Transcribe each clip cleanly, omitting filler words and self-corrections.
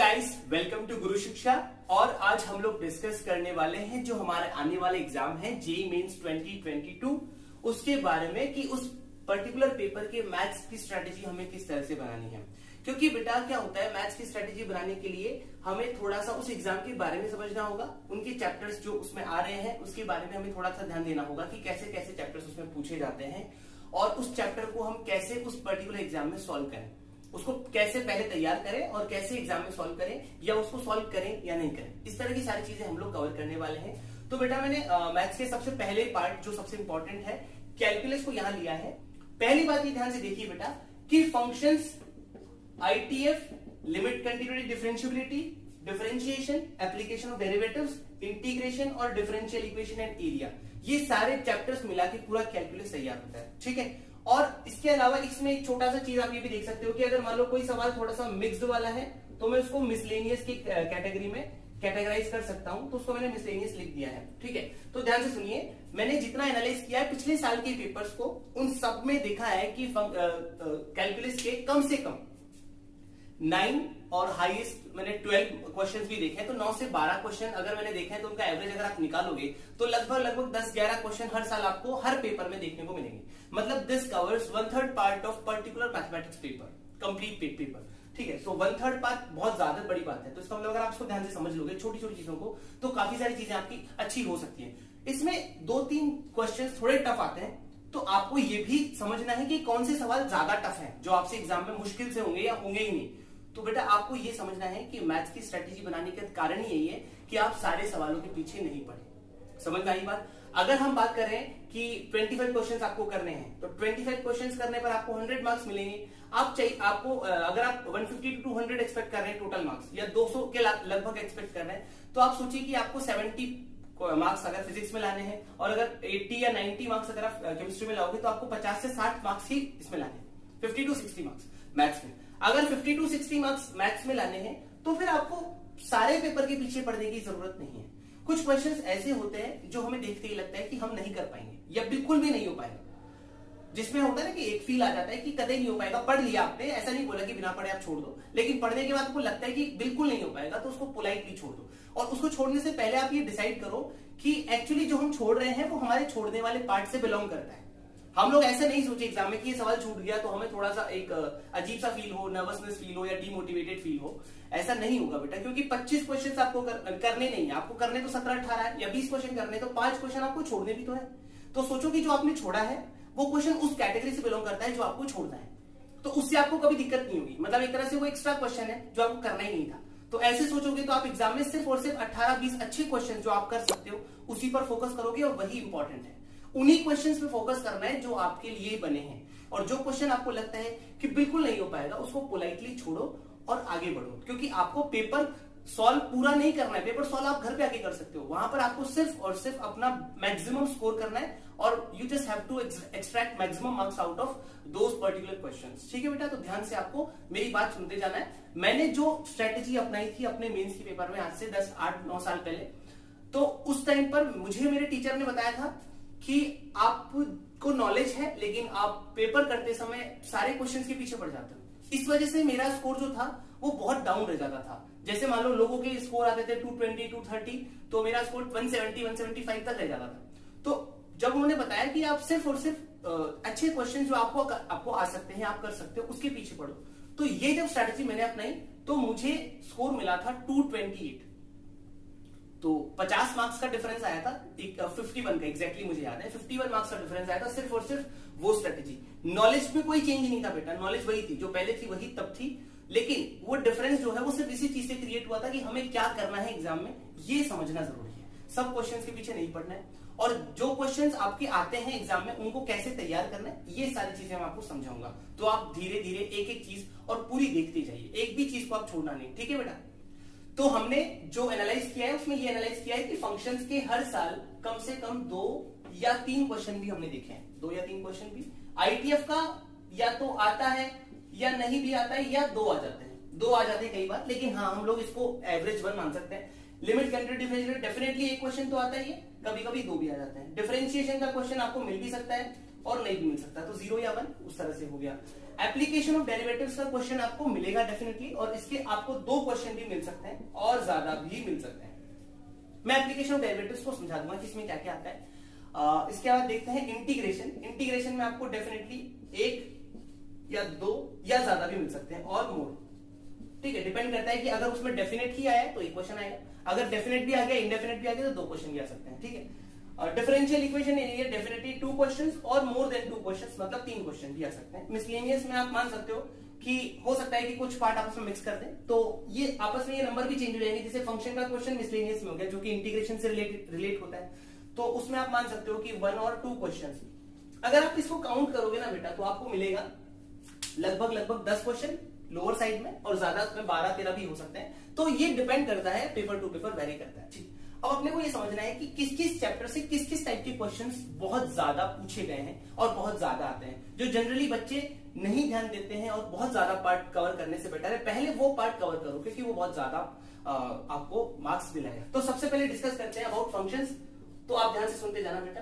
Guys, welcome to गुरु शिक्षा। और आज हम लोग डिस्कस करने वाले हैं जो हमारे आने वाले एग्जाम है जेईई मेंस 2022 उसके बारे में कि उस पर्टिकुलर पेपर के मैथ्स की स्ट्रेटेजी हमें किस तरह से बनानी है। क्योंकि बेटा क्या होता है, मैथ्स की स्ट्रेटेजी बनाने के लिए हमें थोड़ा सा उस एग्जाम के बारे में समझना होगा, उनके चैप्टर्स जो उसमें आ रहे हैं उसके बारे में हमें थोड़ा सा ध्यान देना होगा कि कैसे कैसे चैप्टर्स उसमें पूछे जाते हैं और उस चैप्टर को हम कैसे उस पर्टिकुलर एग्जाम में सॉल्व करें, उसको कैसे पहले तैयार करें और कैसे एग्जाम में सॉल्व करें या उसको सॉल्व करें या नहीं करें। इस तरह की सारी चीजें हम लोग कवर करने वाले हैं। तो बेटा मैंने मैथ्स के सबसे पहले पार्ट जो सबसे इंपॉर्टेंट है कैलकुलस को यहां लिया है। पहली बात ये ध्यान से देखिए बेटा कि functions ITF, limit continuity differentiability, differentiation, application of derivatives, integration और डिफरेंशियल इक्वेशन एंड एरिया, ये सारे चैप्टर्स मिला के पूरा कैलकुलस तैयार होता है। ठीक है। और इसके अलावा इसमें एक छोटा सा चीज आप ये भी देख सकते हो कि अगर मान लो कोई सवाल थोड़ा सा मिक्स्ड वाला है तो मैं उसको मिसलेनियस की कैटेगरी में कैटेगराइज कर सकता हूं, तो उसको मैंने मिसलेनियस लिख दिया है। ठीक है। तो ध्यान से सुनिए, मैंने जितना एनालाइज किया है पिछले साल के पेपर्स को, उन सब में देखा है कि कैलकुलस के कम से कम 9 और हाईएस्ट मैंने 12 क्वेश्चंस भी देखे हैं। तो 9 से 12 क्वेश्चन अगर मैंने देखे हैं तो उनका एवरेज अगर आप निकालोगे तो लगभग 10-11 क्वेश्चन हर साल आपको हर पेपर में देखने को मिलेंगे। मतलब this covers 1/3 part of particular mathematics paper, complete paper. ठीक है। सो 1/3 पार्ट बहुत ज्यादा बड़ी बात है। तो इसका मतलब अगर आप इसको ध्यान से समझ लोगे छोटी छोटी चीजों को तो काफी सारी चीजें आपकी अच्छी हो सकती है। इसमें 2-3 क्वेश्चन थोड़े टफ आते हैं, तो आपको ये भी समझना है कि कौन से सवाल ज्यादा टफ है जो आपसे एग्जाम में मुश्किल से होंगे या होंगे ही नहीं। तो बेटा आपको ये समझना है कि मैथ्स की स्ट्रेटेजी बनाने का कारण यही है कि आप सारे सवालों के पीछे नहीं पड़े। समझ में आई बात। अगर हम बात करें कि 25 क्वेश्चंस आपको करने हैं तो 25 क्वेश्चंस करने पर आपको 100 मार्क्स मिलेंगे। आपको अगर आप 150 to 200 एक्सपेक्ट कर रहे हैं टोटल मार्क्स या 200 के लगभग एक्सपेक्ट कर रहे हैं, तो आप सोचिए कि आपको 70 मार्क्स अगर फिजिक्स में लाने हैं और अगर 80 या 90 मार्क्स अगर आप केमिस्ट्री में लाओगे तो आपको 50 से 60 मार्क्स ही इसमें लाने हैं, 50 to 60 मार्क्स मैथ्स में। अगर 50 to 60 मार्क्स मैथ्स में लाने हैं तो फिर आपको सारे पेपर के पीछे पड़ने की जरूरत नहीं है। कुछ क्वेश्चंस ऐसे होते हैं जो हमें देखते ही लगता है कि हम नहीं कर पाएंगे या बिल्कुल भी नहीं हो पाएगा, जिसमें होता है ना कि एक फील आ जाता है कि कदे नहीं हो पाएगा। पढ़ लिया आपने, ऐसा नहीं बोला कि बिना पढ़े आप छोड़ दो, लेकिन पढ़ने के बाद आपको लगता है कि बिल्कुल नहीं हो पाएगा तो उसको पोलाइटली छोड़ दो। और उसको छोड़ने से पहले आप ये डिसाइड करो कि एक्चुअली जो हम छोड़ रहे हैं वो हमारे छोड़ने वाले पार्ट से बिलोंग करता है। हम लोग ऐसे नहीं सोचे एग्जाम में कि ये सवाल छूट गया तो हमें थोड़ा सा एक अजीब सा फील हो, नर्वसनेस फील हो या डीमोटिवेटेड फील हो। ऐसा नहीं होगा बेटा, क्योंकि 25 क्वेश्चंस आपको करने नहीं है, आपको करने तो 17-18 है या 20 क्वेश्चन करने, तो 5 क्वेश्चन आपको छोड़ने भी तो है। तो सोचो कि जो आपने छोड़ा है वो क्वेश्चन उस कैटेगरी से बिलोंग करता है जो आपको छोड़ना है, तो उससे आपको कभी दिक्कत नहीं होगी। मतलब एक तरह से वो एक्स्ट्रा क्वेश्चन है जो आपको करना ही नहीं था। तो ऐसे सोचोगे तो आप एग्जाम में सिर्फ और सिर्फ 18-20 अच्छे क्वेश्चन जो आप कर सकते हो उसी पर फोकस करोगे और वही इंपॉर्टेंट है। उन्हीं क्वेश्चंस पे फोकस करना है जो आपके लिए बने हैं, और जो क्वेश्चन आपको लगता है कि बिल्कुल नहीं हो पाएगा उसको पोलाइटली छोड़ो और आगे बढ़ो। क्योंकि आपको पेपर सॉल्व पूरा नहीं करना है, पेपर सॉल्व आप घर पे आके कर सकते हो, वहां पर आपको सिर्फ और सिर्फ अपना मैक्सिमम स्कोर करना है और you just have to extract maximum marks out of those particular questions. ठीक है बेटा। तो ध्यान से आपको मेरी बात सुनते जाना है। मैंने जो स्ट्रेटेजी अपनाई थी अपने मेंस के पेपर में आज से 10-8-9 साल पहले, तो उस टाइम पर मुझे मेरे टीचर ने बताया था कि आपको नॉलेज है लेकिन आप पेपर करते समय सारे क्वेश्चंस के पीछे पड़ जाते हो। इस वजह से मेरा स्कोर जो था वो बहुत डाउन रह जाता था। जैसे मान लो लोगों के स्कोर आते थे 220, 230, तो मेरा स्कोर 170, 175 तक रह जाता था। तो जब उन्होंने बताया कि आप सिर्फ और सिर्फ अच्छे क्वेश्चन जो आपको आ सकते हैं, आप कर सकते हो, उसके पीछे पढ़ो, तो ये जब स्ट्रैटेजी मैंने अपनाई तो मुझे स्कोर मिला था 228। तो 50 मार्क्स का डिफरेंस आया था, 51 का एग्जैक्टली मुझे याद है, 51 मार्क्स का डिफरेंस आया था सिर्फ और सिर्फ वो स्ट्रेटेजी। नॉलेज में कोई चेंज नहीं था बेटा, नॉलेज वही थी जो पहले थी वही तब थी, लेकिन वो डिफरेंस जो है वो सिर्फ इसी चीज से क्रिएट हुआ था कि हमें क्या करना है एग्जाम में, ये समझना जरूरी है। सब क्वेश्चंस के पीछे नहीं पड़ना है और जो क्वेश्चंस आपके आते हैं एग्जाम में उनको कैसे तैयार करना है, ये सारी चीजें मैं आपको समझाऊंगा। तो आप धीरे धीरे एक एक चीज और पूरी देखते जाइए, एक भी चीज को आप छोड़ना नहीं। ठीक है बेटा। तो हमने जो एनालाइज किया है उसमें ये एनालाइज किया है कि फंक्शंस के हर साल कम से कम 2 या 3 क्वेश्चन भी हमने देखे हैं, 2 या 3 क्वेश्चन भी आईटीएफ का या तो आता है या नहीं भी आता है या 2 आ जाते हैं, 2 आ जाते हैं कई बार, लेकिन हाँ हम लोग इसको एवरेज 1 मान सकते हैं। लिमिट कंटिन्यूटी डिफरेंशिएशन डेफिनेटली एक क्वेश्चन तो आता ही है, कभी कभी 2 भी आ जाते हैं। डिफरेंशिएशन का क्वेश्चन आपको मिल भी सकता है और नहीं भी मिल सकता, तो 0 या 1 उस तरह से हो गया। एप्लीकेशन ऑफ डेरिवेटिव्स का क्वेश्चन आपको मिलेगा डेफिनेटली, और इसके आपको 2 क्वेश्चन भी मिल सकते हैं और ज्यादा भी मिल सकते हैं। मैं एप्लीकेशन ऑफ डेरिवेटिव्स को समझा दूंगा कि इसमें क्या क्या आता है। इसके बाद देखते हैं इंटीग्रेशन। इंटीग्रेशन में आपको डेफिनेटली 1 या 2 या ज्यादा भी मिल सकते हैं और मोर, ठीक है, डिपेंड करता है कि अगर उसमें डेफिनेट ही आया तो 1 क्वेश्चन आएगा, अगर डेफिनेट भी आ गया, इंडेफिनेट भी आ गया तो 2 क्वेश्चन भी आ सकते हैं, ठीक है। डिफरेंशियल इक्वेशन डेफिनेटली 2 क्वेश्चंस और मोर देन 2 क्वेश्चंस मतलब 3 क्वेश्चन भी आ सकते हैं। मिसलेनियस में आप मान सकते हो कि हो सकता है कि कुछ पार्ट आपस में मिक्स कर दें, तो ये आपस में ये नंबर भी चेंज हो जाएंगे। जैसे फंक्शन का क्वेश्चन मिसलेनियस में हो गया जो कि इंटीग्रेशन से रिलेट होता है, तो उसमें आप मान सकते हो कि 1 और 2 क्वेश्चन। अगर आप इसको काउंट करोगे ना बेटा तो आपको मिलेगा लगभग 10 क्वेश्चन लोअर साइड में, और ज्यादा उसमें 12-13 भी हो सकते हैं। तो ये डिपेंड करता है, पेपर टू पेपर वेरी करता है, ठीक। अब अपने को ये समझना है कि किस किस चैप्टर से किस किस टाइप के क्वेश्चंस बहुत ज्यादा पूछे गए हैं और बहुत ज्यादा आते हैं, जो जनरली बच्चे नहीं ध्यान देते हैं, और बहुत ज्यादा पार्ट कवर करने से बेटर है पहले वो पार्ट कवर करो, क्योंकि वो बहुत ज्यादा आपको मार्क्स दिलाएगा। तो सबसे पहले डिस्कस करते हैं अबाउट फंक्शंस। तो आप ध्यान से सुनते जाना बेटा।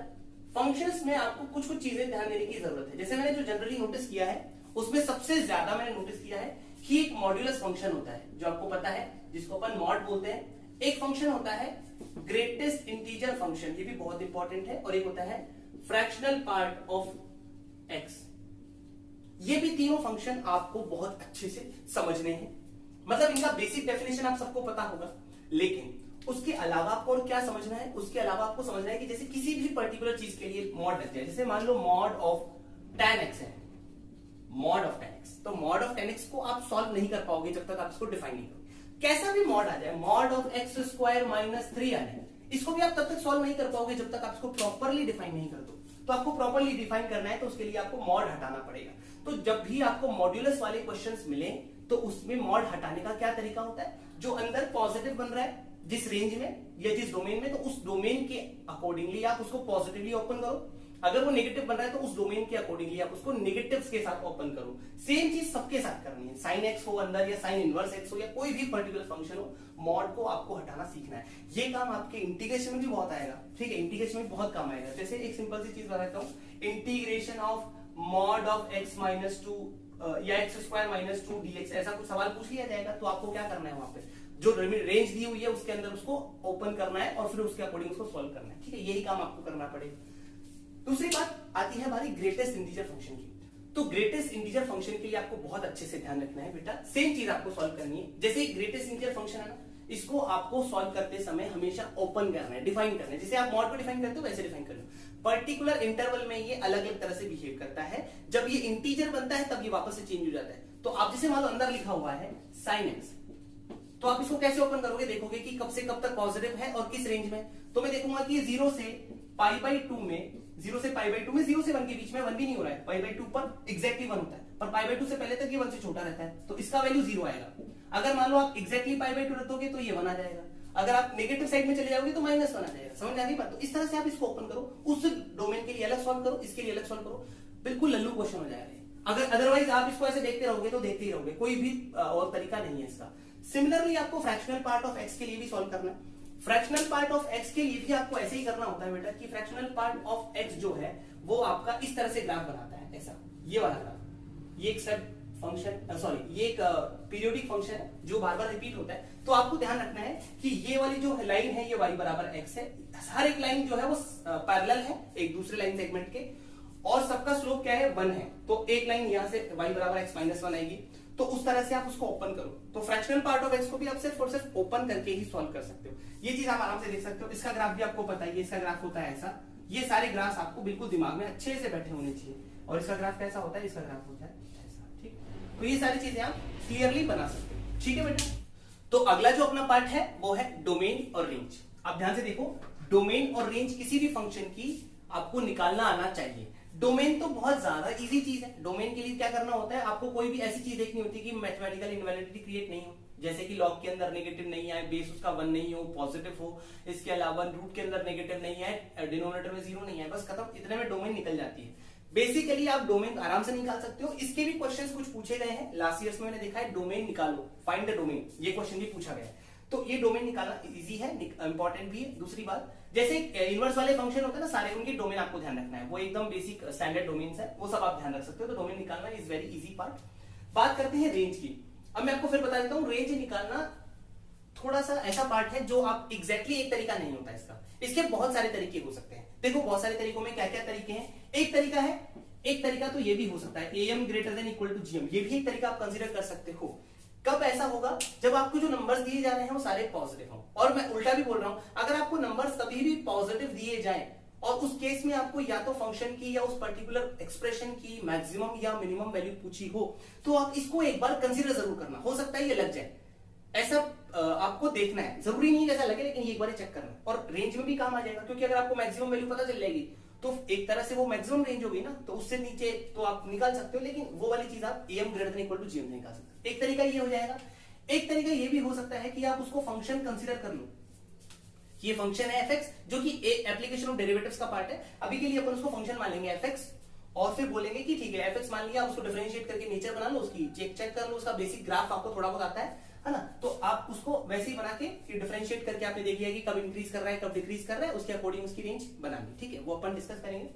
फंक्शंस में आपको कुछ कुछ चीजें ध्यान देने की जरूरत है। जैसे मैंने जो जनरली नोटिस किया है उसमें सबसे ज्यादा मैंने नोटिस किया है कि एक मॉड्यूलस फंक्शन होता है, जो आपको पता है, जिसको अपन मॉड बोलते हैं। एक फंक्शन होता है ग्रेटेस्ट इंटीजर फंक्शन, ये भी बहुत इंपॉर्टेंट है, और एक होता है फ्रैक्शनल पार्ट ऑफ एक्स। ये भी तीनों फंक्शन आपको बहुत अच्छे से समझने हैं, मतलब इनका बेसिक डेफिनेशन आप सबको पता होगा, लेकिन उसके अलावा आपको और क्या समझना है, उसके अलावा आपको समझना है कि जैसे किसी भी पर्टिकुलर चीज के लिए मॉड लग जाए, जैसे मान लो मॉड ऑफ tan x है, मॉड ऑफ tan x, तो मॉड ऑफ tan x को आप सॉल्व नहीं कर पाओगे जब तक आप इसको डिफाइन नहीं करोगे। कैसा भी मॉड आ जाए, mod of x square minus 3 आ जाए, इसको भी आप तब तक सॉल्व नहीं कर पाओगे जब तक आप इसको प्रॉपरली डिफाइन नहीं कर दो। तो आपको प्रॉपरली डिफाइन करना है, तो उसके लिए आपको मॉड हटाना पड़ेगा। तो जब भी आपको मॉड्यूलस वाले क्वेश्चंस मिले तो उसमें मॉड हटाने का क्या तरीका होता है, जो अंदर पॉजिटिव बन रहा है जिस रेंज में या जिस डोमेन में, तो उस डोमेन के अकॉर्डिंगली आप उसको पॉजिटिवली ओपन करो। अगर वो नेगेटिव बन रहा है तो उस डोमेन के अकॉर्डिंगली आप उसको नेगेटिव्स के साथ ओपन करो। सेम चीज सबके साथ करनी है, साइन एक्स हो अंदर या साइन इनवर्स एक्स हो या कोई भी पर्टिकुलर फंक्शन हो, मॉड को आपको हटाना सीखना है। ये काम आपके इंटीग्रेशन में भी बहुत आएगा, ठीक है, इंटीग्रेशन में बहुत काम आएगा। जैसे एक सिंपल सी चीज बताता हूँ, integration of mod of x minus 2 या x स्क्वायर माइनस 2 dx, ऐसा कुछ सवाल पूछ लिया जाएगा तो आपको क्या करना है, वहां पे जो रेंज दी हुई है उसके अंदर उसको ओपन करना है और फिर उसके अकॉर्डिंग उसको सॉल्व करना है, ठीक है, यही काम आपको करना पड़ेगा। दूसरी बात आती है हमारी ग्रेटेस्ट इंटीजर फंक्शन की। तो ग्रेटेस्ट इंटीजर फंक्शन के लिए आपको बहुत अच्छे से ध्यान रखना है बेटा, सेम चीज आपको सॉल्व करनी है। जैसे ग्रेटेस्ट इंटीजर फंक्शन है ना, इसको आपको सॉल्व करते समय हमेशा ओपन करना है, डिफाइन करना है। जैसे आप मॉड को डिफाइन करते हो वैसे डिफाइन कर लो। पर्टिकुलर इंटरवल में ये अलग अलग तरह से बिहेव करता है। जब ये इंटीजर बनता है तब ये वापस से चेंज हो जाता है। तो आप जैसे मान लो अंदर लिखा हुआ है साइन एक्स, तो आप इसको कैसे ओपन करोगे, देखोगे कि कब से कब तक पॉजिटिव है और किस रेंज में। तो मैं देखूंगा कि 0 से π/2 में, 0 से π/2 में 0 से 1 के बीच में 1 भी नहीं हो रहा है, π/2 पर एग्जैक्टली 1 होता है, पर π/2 से पहले तक ये 1 से छोटा रहता है, तो इसका वैल्यू 0 आएगा। अगर मान लो आप एग्जैक्टली π/2 रखोगे तो ये 1 आ जाएगा, अगर आप नेगेटिव साइड में चले जाओगे तो -1 आ जाएगा। समझ में आ रही बात? तो इस तरह से आप इसको ओपन करो, उस डोमेन के लिए अलग सॉल्व करो, इसके लिए अलग सॉल्व करो, बिल्कुल लल्लू क्वेश्चन हो जाएगा। अगर अदरवाइज आप इसको ऐसे देखते रहोगे तो देखते ही रहोगे, कोई भी और तरीका नहीं है इसका। सिमिलरली आपको फ्रैक्शनल पार्ट ऑफ एक्स के लिए भी सॉल्व करना है। फ्रैक्शनल पार्ट ऑफ एक्स के लिए भी आपको ऐसे ही करना होता है बेटा, कि फ्रैक्शनल पार्ट ऑफ एक्स जो है वो आपका इस तरह से ग्राफ बनाता है, ऐसा, ये वाला ग्राफ। ये एक सब फंक्शन, सॉरी, ये एक पीरियोडिक फंक्शन है जो बार बार रिपीट होता है। तो आपको ध्यान रखना है कि ये वाली जो लाइन है ये y बराबर x है, हर एक लाइन जो है वो पैरेलल है एक दूसरे लाइन सेगमेंट के, और सबका स्लोप क्या है, 1 है। तो एक लाइन यहां से y बराबर x माइनस 1 आएगी, तो उस तरह से आप उसको ओपन करो। तो फ्रैक्शनल पार्ट ऑफ x को भी आप सिर्फ और सिर्फ ओपन करके ही सॉल्व कर सकते हो। ये चीज आप आराम से देख सकते हो। इसका ग्राफ भी आपको पता है, इसका ग्राफ होता है ऐसा। ये सारे ग्राफ्स आपको बिल्कुल दिमाग में अच्छे से बैठे होने चाहिए। और इसका ग्राफ कैसा होता है, इसका ग्राफ होता है ऐसा, ठीक। तो ये सारी चीजें आप क्लियरली बना सकते हो, ठीक है बेटा। तो अगला जो अपना पार्ट है वो है डोमेन और रेंज। आप ध्यान से देखो, डोमेन और रेंज किसी भी फंक्शन की आपको निकालना आना चाहिए। डोमेन तो बहुत ज्यादा इजी चीज है। डोमेन के लिए क्या करना होता है, आपको कोई भी ऐसी चीज देखनी होती है कि मैथमेटिकल इनवैलिडिटी क्रिएट नहीं हो, जैसे कि लॉग के अंदर नेगेटिव नहीं आए, बेस उसका 1 नहीं हो, पॉजिटिव हो, इसके अलावा रूट के अंदर नेगेटिव नहीं आए, डिनोमिनेटर में 0 नहीं आए, बस खत्म, इतने में डोमेन निकल जाती है। बेसिकली आप डोमेन आराम से निकाल सकते हो। इसके भी क्वेश्चंस कुछ पूछे गए हैं लास्ट ईयर्स में, मैंने देखा है, डोमेन निकालो, फाइंड द डोमेन, ये क्वेश्चन भी पूछा गया है। तो ये डोमेन निकालना इजी है, इंपॉर्टेंट भी है। दूसरी बात, जैसे इनवर्स वाले फंक्शन होते हैं ना सारे, उनके डोमेन आपको ध्यान रखना है, वो एकदम बेसिक स्टैंडर्ड डोमेन्स है, वो सब आप ध्यान रख सकते हो। तो डोमेन निकालना इज वेरी इजी पार्ट। बात करते हैं रेंज की। अब मैं आपको फिर बता देता हूं, रेंज निकालना थोड़ा सा ऐसा पार्ट है जो आप एग्जैक्टली एक तरीका नहीं होता इसका, इसके बहुत सारे तरीके हो सकते हैं। देखो बहुत सारे तरीकों में क्या क्या तरीके हैं। एक तरीका तो ये भी हो सकता है am greater than equal to gm, ये भी एक तरीका आप कंसीडर कर सकते हो। कब ऐसा होगा, जब आपको जो नंबर्स दिए जा रहे हैं वो सारे पॉजिटिव हों। और मैं उल्टा भी बोल रहा हूं, अगर आपको नंबर्स कभी भी पॉजिटिव दिए जाएं और उस केस में आपको या तो फंक्शन की या उस पर्टिकुलर एक्सप्रेशन की मैक्सिमम या मिनिमम वैल्यू पूछी हो, तो आप इसको एक बार कंसीडर जरूर करना। हो सकता है ये लग जाए, ऐसा आपको देखना है, जरूरी नहीं ऐसा लगे, लेकिन ये एक बार चेक करना। और रेंज में भी काम आ जाएगा, क्योंकि अगर आपको मैक्सिमम वैल्यू पता चल जाएगी तो एक तरह से वो मैक्सिमम रेंज होगी ना, तो उससे नीचे तो आप निकाल सकते हो, लेकिन वो वाली चीज आप am greater than equal to gm नहीं निकाल सकते। एक तरीका ये हो जाएगा। एक तरीका ये भी हो सकता है कि आप उसको फंक्शन कंसीडर कर लो, ये फंक्शन है fx, जो कि एप्लीकेशन ऑफ डेरिवेटिव्स का पार्ट है। अभी के लिए अपन उसको फंक्शन मान लेंगे fx, और फिर बोलेंगे कि ठीक है fx मान लिया, उसको डिफरेंशिएट करके नेचर बना लो, उसकी चेक कर लो, उसका बेसिक ग्राफ आपको थोड़ा बहुत आता है ना, तो आप उसको वैसे ही बना के डिफरेंशिएट करके आपने देख लिया कि कब इंक्रीज कर रहा है कब डिक्रीज कर रहा है, उसके अकॉर्डिंग उसकी रेंज बनानी। ठीक है, वो अपन डिस्कस करेंगे।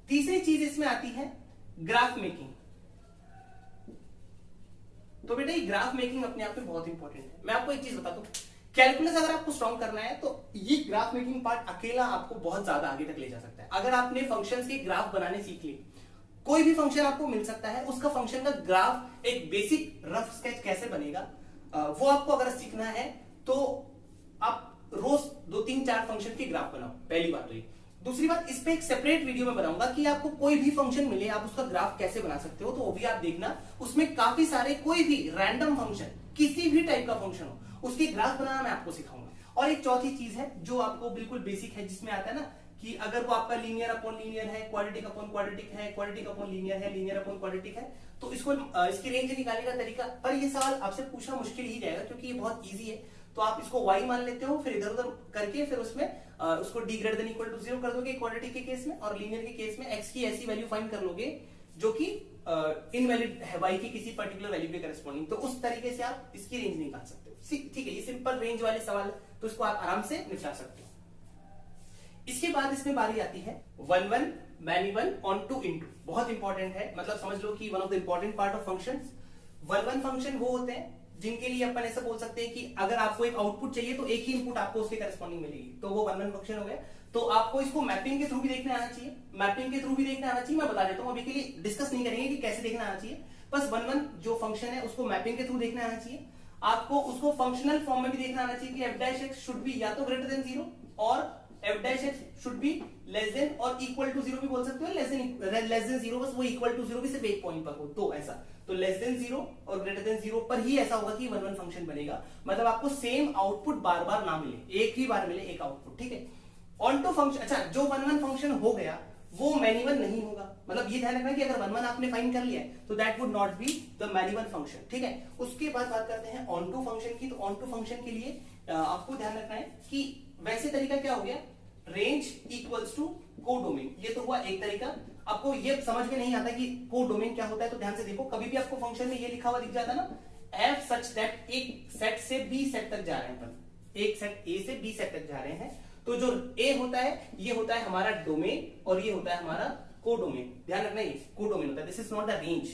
तीसरी चीज इसमें आती है ग्राफ मेकिंग। तो बेटा ये ग्राफ मेकिंग अपने आप में बहुत इंपॉर्टेंट है। मैं आपको एक चीज बताता हूं, कैलकुलस अगर आपको स्ट्रॉन्ग करना है तो ये ग्राफ मेकिंग पार्ट अकेला आपको बहुत ज्यादा आगे तक ले जा सकता है। अगर आपने फंक्शंस के ग्राफ बनाने सीख लिए, कोई भी फंक्शन आपको मिल सकता है, उसका फंक्शन का ग्राफ एक बेसिक रफ स्केच कैसे बनेगा वो आपको अगर सीखना है, तो आप रोज 2-3-4 फंक्शन के ग्राफ बनाओ, पहली बात तो ये। दूसरी बात, इस पे एक सेपरेट वीडियो में बनाऊंगा कि आपको कोई भी फंक्शन मिले आप उसका ग्राफ कैसे बना सकते हो, तो वो भी आप देखना। उसमें काफी सारे कोई भी रैंडम फंक्शन, किसी भी टाइप का फंक्शन हो, उसके ग्राफ बनाना मैं आपको सिखाऊंगा। और एक चौथी चीज है जो आपको बिल्कुल बेसिक है, जिसमें आता है ना कि अगर वो आपका लीनियर अपॉन लीनियर है, क्वाड्रेटिक अपॉन क्वाड्रेटिक है, क्वाड्रेटिक अपॉन लीनियर है, लीनियर अपॉन क्वाड्रेटिक है, तो इसको इसकी रेंज निकालने का तरीका, पर ये सवाल आपसे पूछना मुश्किल ही जाएगा क्योंकि ये बहुत इजी है। तो आप इसको y मान लेते हो, फिर इधर उधर करके फिर उसमें उसको d greater than equal to 0 कर दोगे क्वाड्रेटिक के केस में, और लीनियर के केस में x की ऐसी वैल्यू फाइंड कर लोगे जो कि इनवैलिड है y की किसी पर्टिकुलर वैल्यू के करस्पॉन्डिंग। तो उस तरीके से आप इसकी रेंज निकाल सकते हो। ठीक है, ये सिंपल रेंज वाले सवाल, तो इसको आप आराम से निपटा सकते हो। इसके बाद इसमें बारी आती है 1-1 मैनी 1 ऑन 2 इनटू। बहुत इंपॉर्टेंट है, मतलब समझ लो कि one of the important part of functions. 1-1 function वो होते हैं जिनके लिए अपन ऐसा बोल सकते हैं कि अगर आपको एक आउटपुट चाहिए तो एक ही इनपुट आपको उसके करस्पॉन्डिंग मिलेगी, तो वो 1-1 फंक्शन हो गया। तो आपको इसको मैपिंग के थ्रू भी देखने आना चाहिए, मैपिंग के थ्रू भी देखने आना चाहिए। मैं बता देता हूं, अभी के लिए डिस्कस नहीं करेंगे कि कैसे देखना आना चाहिए, बस 1-1 जो फंक्शन है उसको मैपिंग के थ्रू देखना आना चाहिए। आपको उसको फंक्शनल फॉर्म में भी देखना आना चाहिए कि f dash x should be या तो ग्रेटर देन 0 और f dash x should be less than और इक्वल टू 0 भी बोल सकते हो, लेस देन 0, बस वो इक्वल टू 0 भी सिर्फ एक पॉइंट पर हो, तो ऐसा। तो लेस देन 0 और ग्रेटर देन 0 पर ही ऐसा होगा कि 1-1 फंक्शन बनेगा, मतलब आपको सेम आउटपुट बार बार ना मिले, एक ही बार मिले एक आउटपुट। ठीक है, ऑन टू फंक्शन, अच्छा जो 1-1 फंक्शन हो गया वो मैनी 1 नहीं होगा, मतलब ये ध्यान रखना कि अगर 1-1 आपने फाइंड कर लिया है तो that would not be the many 1 function. ठीक है, उसके बाद बात करते हैं ऑन टू फंक्शन की। तो ऑन टू फंक्शन के लिए आपको ध्यान रखना है कि वैसे तरीका क्या हो गया, रेंज इक्वल्स टू कोडोमेन, ये तो हुआ एक तरीका। आपको ये समझ में नहीं आता कि कोडोमेन क्या होता है, तो ध्यान से देखो, कभी भी आपको फंक्शन में ये लिखा हुआ दिख जाता है ना, f सच दैट एक सेट से b सेट तक जा रहे हैं अपन, एक सेट a से b सेट तक जा रहे हैं, तो जो a होता है ये होता है हमारा डोमेन और ये होता है हमारा कोडोमेन। ध्यान रखना, ये कोडोमेन होता है, this is not the range,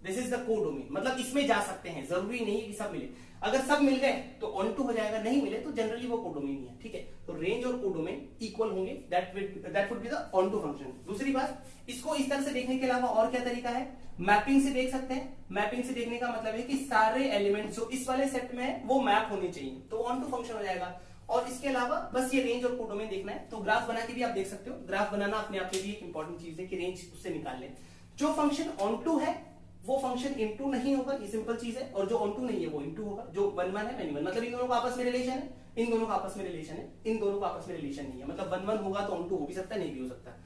this is the codomain, मतलब इसमें जा सकते हैं, जरूरी नहीं है कि सब मिले। अगर सब मिल गए तो ऑन टू हो जाएगा, नहीं मिले तो जनरली वो कोडोमेन ही है। ठीक है, तो रेंज और कोडोमेन इक्वल होंगे, that would be the onto function. दूसरी बात, इसको इस तरह से देखने के अलावा और क्या तरीका है, मैपिंग से देख सकते हैं। मैपिंग से देखने का मतलब है कि सारे एलिमेंट्स जो इस वाले सेट में है वो मैप होने चाहिए, तो ऑन टू फंक्शन हो जाएगा। और इसके अलावा बस ये रेंज और कोडोमेन देखना है, तो ग्राफ बना के भी आप देख सकते हो। ग्राफ बनाना अपने आप में भी एक इंपॉर्टेंट चीज है कि रेंज उससे निकाल लें। जो फंक्शन ऑन टू है वो फंक्शन इनटू नहीं होगा, ये सिंपल चीज है, और जो ऑन टू नहीं है वो इनटू होगा। जो 1-1 है मैनी 1, मतलब इन दोनों का आपस में रिलेशन है, इन दोनों का आपस में रिलेशन है, इन दोनों का आपस में रिलेशन नहीं है, मतलब 1-1 होगा तो ऑन टू हो भी सकता है, नहीं भी हो सकता।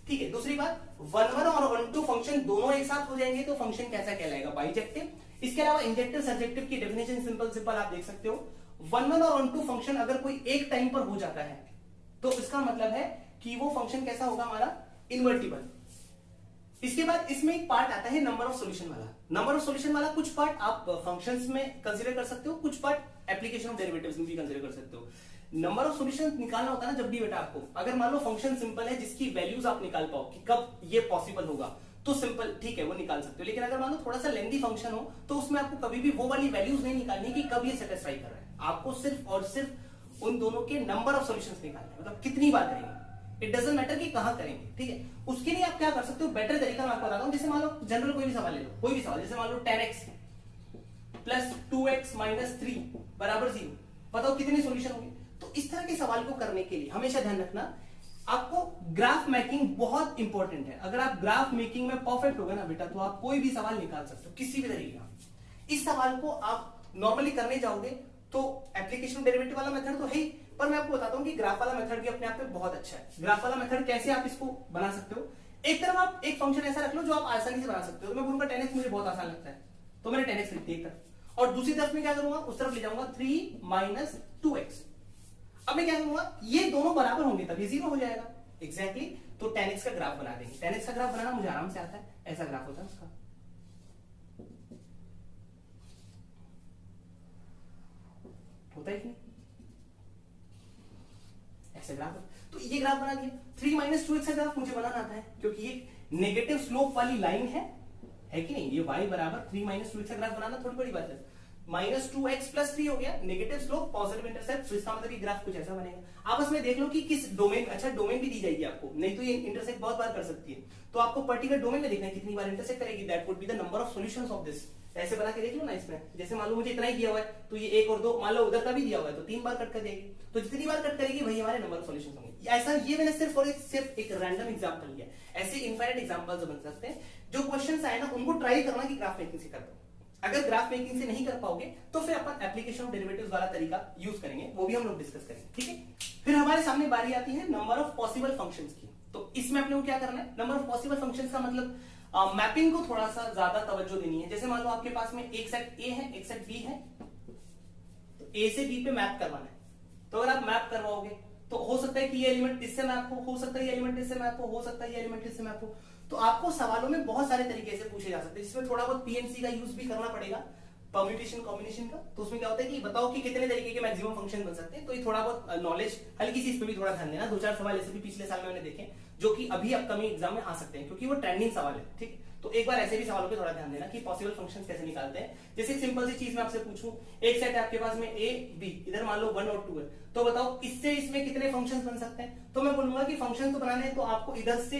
ठीक है, दूसरी बात, 1-1 और ऑन टू फंक्शन दोनों एक साथ हो जाएंगे तो फंक्शन कैसा कहलाएगा, बाइजेक्टिव। इसके अलावा इंजेक्टिव सब्जेक्टिव की डेफिनेशन सिंपल आप देख सकते हो। 1-1 और ऑन टू फंक्शन अगर कोई एक टाइम पर हो जाता है तो इसका मतलब है कि वो फंक्शन कैसा होगा हमारा, इन्वर्टिबल। इसके बाद इसमें एक पार्ट आता है नंबर ऑफ सॉल्यूशन वाला। नंबर ऑफ सॉल्यूशन वाला कुछ पार्ट आप फंक्शंस में कंसीडर कर सकते हो, कुछ पार्ट एप्लीकेशन ऑफ डेरिवेटिव्स में भी कंसीडर कर सकते हो। नंबर ऑफ सॉल्यूशन निकालना होता है ना जब भी बेटा आपको, अगर मान लो फंक्शन सिंपल है जिसकी वैल्यूज आप निकाल पाओ कि कब ये पॉसिबल होगा, तो सिंपल ठीक है वो निकाल सकते हो। लेकिन अगर मान लो थोड़ा सा लेंथी फंक्शन हो तो उसमें आपको कभी भी वो वाली वैल्यूज नहीं निकालनी कि कब ये सेटिस्फाई कर रहा है, आपको सिर्फ और सिर्फ उन दोनों के नंबर ऑफ सॉल्यूशंस निकालने, मतलब कितनी बार करेंगे, इट डजंट मैटर कि कहां करेंगे, ठीक है। उसके लिए आप क्या कर सकते हो, बेटर तरीका मैं आपको बताता हूं। जैसे मान लो जनरल कोई भी सवाल ले लो, कोई भी सवाल, जैसे मान लो 10x प्लस 2x माइनस 3 बराबर 0, बताओ कितने सॉल्यूशन होंगे। तो इस तरह के सवाल को करने के लिए हमेशा ध्यान रखना आपको ग्राफ मेकिंग बहुत इंपॉर्टेंट है। अगर आप ग्राफ मेकिंग में परफेक्ट हो गए ना बेटा, तो आप कोई भी सवाल निकाल सकते हो किसी भी तरीके का। इस सवाल को आप नॉर्मली करने जाओगे तो एप्लीकेशन डेरिवेटिव वाला मेथड तो है ही, पर मैं आपको बताता हूं कि ग्राफ वाला मेथड भी अपने आप में बहुत अच्छा है। ग्राफ वाला मेथड कैसे आप इसको बना सकते हो, एक तरफ आप एक फंक्शन ऐसा रख लो जो आप आसानी से बना सकते हो। तो मैं बोलूंगा 10x मुझे बहुत आसान लगता है, तो मैंने 10x लिख दिया, और दूसरी तरफ में क्या करूंगा, उस तरफ ले जाऊंगा 3 माइनस 2x। अब मैं क्या करूंगा, ये दोनों बराबर होंगे तब ये 0 हो जाएगा, एग्जैक्टली। तो 10x का ग्राफ बना देंगे। 10x का ग्राफ बनाना मुझे आराम से आता है, ऐसा ग्राफ होता है उसका, होता है कि ऐसे ग्राफ। तो ये ग्राफ बना दिया। 3 माइनस 2x का ग्राफ मुझे बनाना आता है क्योंकि ये नेगेटिव स्लोप वाली लाइन है कि नहीं, ये y बराबर 3 माइनस 2x का ग्राफ बनाना थोड़ी बड़ी बात है। माइनस 2x प्लस 3 हो गया, नेगेटिव स्लोप पॉजिटिव इंटरसेप्ट, तो इसका मतलब ये ग्राफ कुछ ऐसा बनेगा। आपस में देख लो कि किस डोमेन, अच्छा डोमेन भी दी जाएगी आपको, नहीं तो ये इंटरसेक्ट बहुत बार कर सकती है, तो आपको पर्टिकुलर डोमेन में देखना है कितनी बार इंटरसेक्ट करेगी, that would be the number of solutions of this. ऐसे बना के देख लो ना इसमें, जैसे मान लो मुझे इतना ही दिया हुआ है तो ये 1 और 2, मान लो उधर का भी दिया हुआ है तो 3 बार कट कर देगी, तो जितनी बार कट करेगी वही हमारे नंबर ऑफ सॉल्यूशंस होंगे। ऐसा ये मैंने सिर्फ एक रैंडम एग्जांपल लिया, ऐसे इनफाइनाइट एग्जांपल्स बन सकते हैं। जो क्वेश्चंस आए ना उनको ट्राई करना कि ग्राफ मेकिंग से कर दो। अगर ग्राफ मेकिंग से नहीं कर पाओगे तो फिर अपन एप्लीकेशन ऑफ डेरिवेटिव्स वाला तरीका यूज करेंगे, वो भी हम लोग डिस्कस करेंगे, ठीक है। फिर हमारे सामने बारी आती है नंबर ऑफ पॉसिबल फंक्शंस की। तो इसमें अपने को क्या करना है, नंबर ऑफ पॉसिबल फंक्शंस का मतलब मैपिंग को थोड़ा सा ज्यादा तवज्जो देनी है। जैसे मान लो आपके पास में एक सेट ए है, एक सेट बी है, तो ए से बी पे मैप करवाना है। तो अगर आप मैप करवाओगे तो हो सकता है कि ये एलिमेंट इससे मैप हो सकता है ये एलिमेंट इससे मैप हो सकता है ये एलिमेंट इससे मैप हो। तो आपको सवालों में बहुत सारे तरीके से पूछे जा सकते हैं, जिसमें थोड़ा बहुत पीएमसी का यूज भी करना पड़ेगा, परम्यूटेशन कॉम्बिनेशन का। तो उसमें क्या होता है कि बताओ कि कितने तरीके के मैक्सिमम फंक्शन बन सकते हैं। तो ये थोड़ा बहुत नॉलेज हल्की सी, इस पे भी थोड़ा ध्यान देना। 2-4 सवाल ऐसे भी पिछले साल में मैंने देखे जो कि अभी अपकमिंग एग्जाम में आ सकते हैं, क्योंकि वो ट्रेंडिंग सवाल है, ठीक। तो एक बार ऐसे भी सवालों पे थोड़ा ध्यान देना कि पॉसिबल फंक्शंस कैसे निकालते हैं। जैसे एक सिंपल सी चीज मैं आपसे पूछूं, एक सेट है आपके पास में ए बी, इधर मान लो 1 और 2 है, तो बताओ इससे इसमें कितने फंक्शंस बन सकते हैं। तो मैं बोलूंगा कि फंक्शन तो बनाने हैं तो आपको इधर से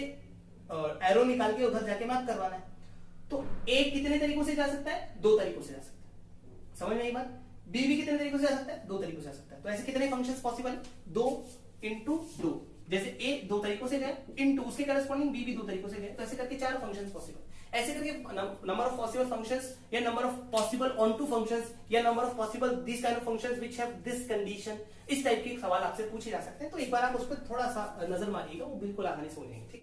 एरो निकाल के उधर जाके मैप करवाना है। तो ए कितने तरीकों से जा सकता है, 2 तरीकों से जा सकता है, समझ में आई बात। बी भी कितने तरीकों से जा सकता है, 2 तरीकों से जा सकता है। तो ऐसे कितने फंक्शंस पॉसिबल है, 2 इंटू 2। जैसे ए 2 तरीकों से गए, इंटू उसके करस्पॉन्डिंग बी भी 2 तरीकों से गए, तो ऐसे करके 4 फंक्शंस पॉसिबल। ऐसे करके नंबर ऑफ पॉसिबल फंक्शंस या number of possible onto functions या number of possible this kind of functions which have this condition, इस टाइप के सवाल आपसे पूछे जा सकते हैं। तो एक बार आप उस पर थोड़ा सा नजर मारिएगा, वो बिल्कुल आसानी से हो जाएंगे, ठीक।